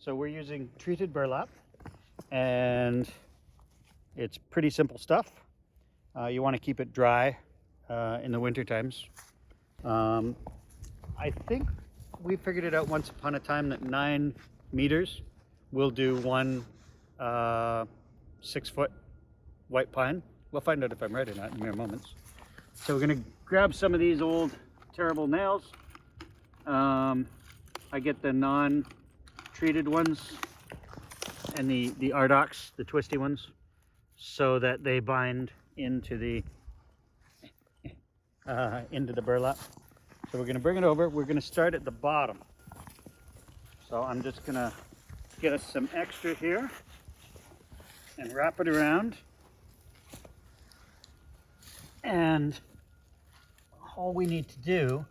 So we're using treated burlap, and it's pretty simple stuff. You want to keep it dry in the winter times. I think we figured it out once upon a time that 9 meters will do one 6-foot white pine. We'll find out if I'm right or not in mere moments. So we're gonna grab some of these old terrible nails. I get the non-treated ones and the Ardox, the twisty ones, so that they bind into the burlap. So we're gonna bring it over. We're gonna start at the bottom. So I'm just gonna get us some extra here and wrap it around. And all we need to do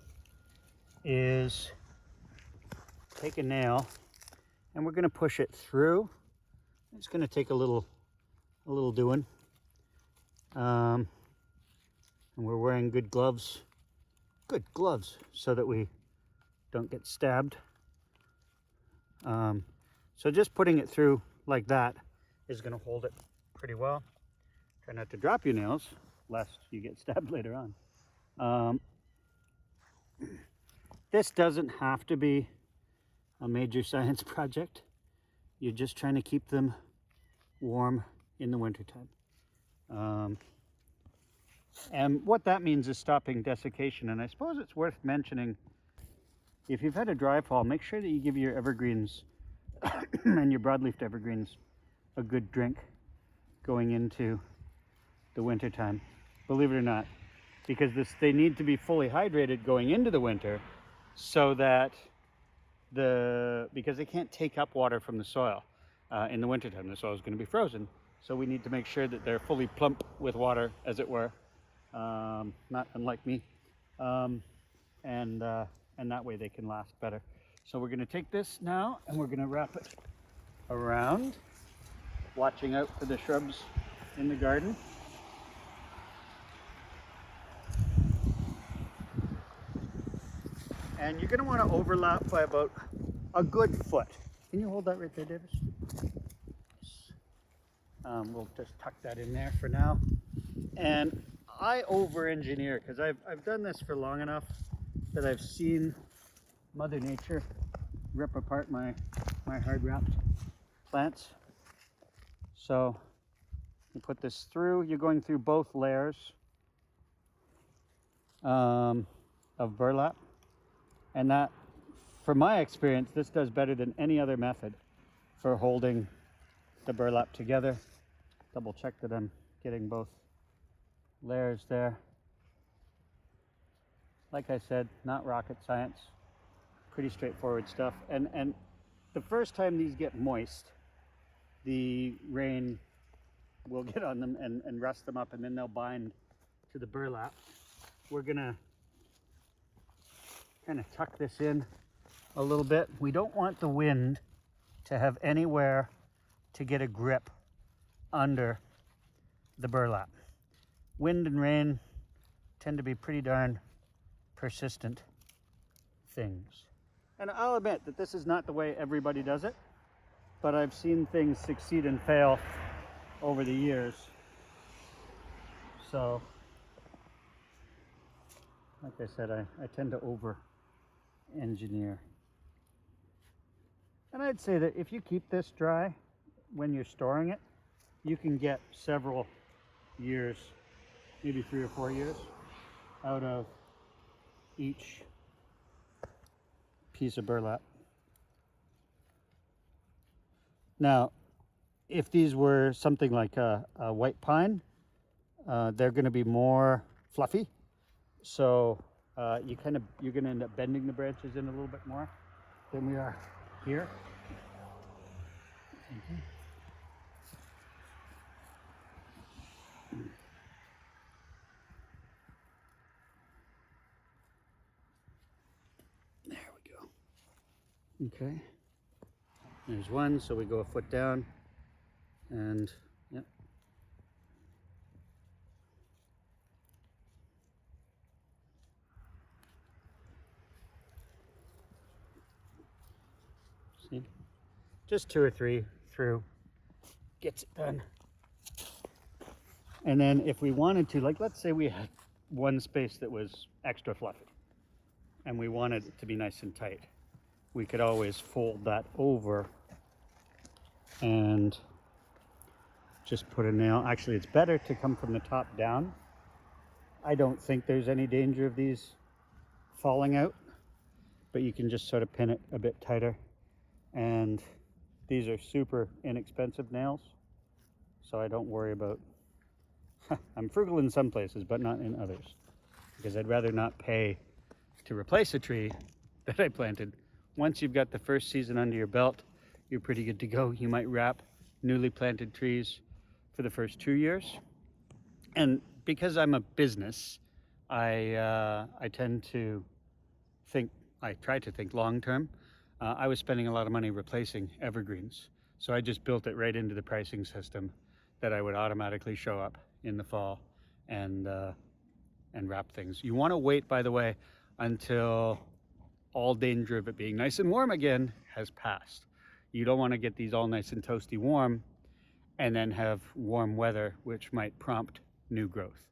is take a nail and we're gonna push it through. It's gonna take a little doing. And we're wearing good gloves so that we don't get stabbed. So just putting it through like that is going to hold it pretty well. Try not to drop your nails lest you get stabbed later on. This doesn't have to be a major science project. You're just trying to keep them warm in the wintertime. And what that means is stopping desiccation. And I suppose it's worth mentioning, if you've had a dry fall, make sure that you give your evergreens and your broadleaf evergreens a good drink going into the wintertime. Believe it or not, because they need to be fully hydrated going into the winter, so that because they can't take up water from the soil in the wintertime. The soil is going to be frozen, so we need to make sure that they're fully plump with water, as it were. Not unlike me, and that way they can last better. So we're going to take this now and we're going to wrap it around, watching out for the shrubs in the garden. And you're going to want to overlap by about a good foot. Can you hold that right there, Davis? We'll just tuck that in there for now. And I over-engineer because I've done this for long enough that I've seen Mother Nature rip apart my hard-wrapped plants. So you put this through. You're going through both layers of burlap, and that, from my experience, this does better than any other method for holding the burlap together. Double check that I'm getting both layers there. Like I said, not rocket science, pretty straightforward stuff. And the first time these get moist, the rain will get on them and rust them up, and then they'll bind to the burlap. We're gonna kind of tuck this in a little bit. We don't want the wind to have anywhere to get a grip under the burlap. Wind and rain tend to be pretty darn persistent things. And I'll admit that this is not the way everybody does it, but I've seen things succeed and fail over the years. So, like I said, I tend to over-engineer. And I'd say that if you keep this dry when you're storing it, you can get several years, maybe 3 or 4 years, out of each piece of burlap. Now, if these were something like a white pine, they're going to be more fluffy. So you're going to end up bending the branches in a little bit more than we are here. Okay. There we go. Okay. There's one, so we go a foot down, and yep. See? Just 2 or 3 through gets it done. And then if we wanted to, like let's say we had one space that was extra fluffy and we wanted it to be nice and tight, we could always fold that over and just put a nail. Actually, it's better to come from the top down. I don't think there's any danger of these falling out, but you can just sort of pin it a bit tighter. And these are super inexpensive nails, so I don't worry about I'm frugal in some places but not in others, because I'd rather not pay to replace a tree that I planted. Once you've got the first season under your belt, you're pretty good to go. You might wrap newly planted trees for the first 2 years. And because I'm a business, I tend to think, I try to think long term. I was spending a lot of money replacing evergreens, so I just built it right into the pricing system that I would automatically show up in the fall and wrap things. You want to wait, by the way, until all danger of it being nice and warm again has passed. You don't want to get these all nice and toasty warm and then have warm weather, which might prompt new growth.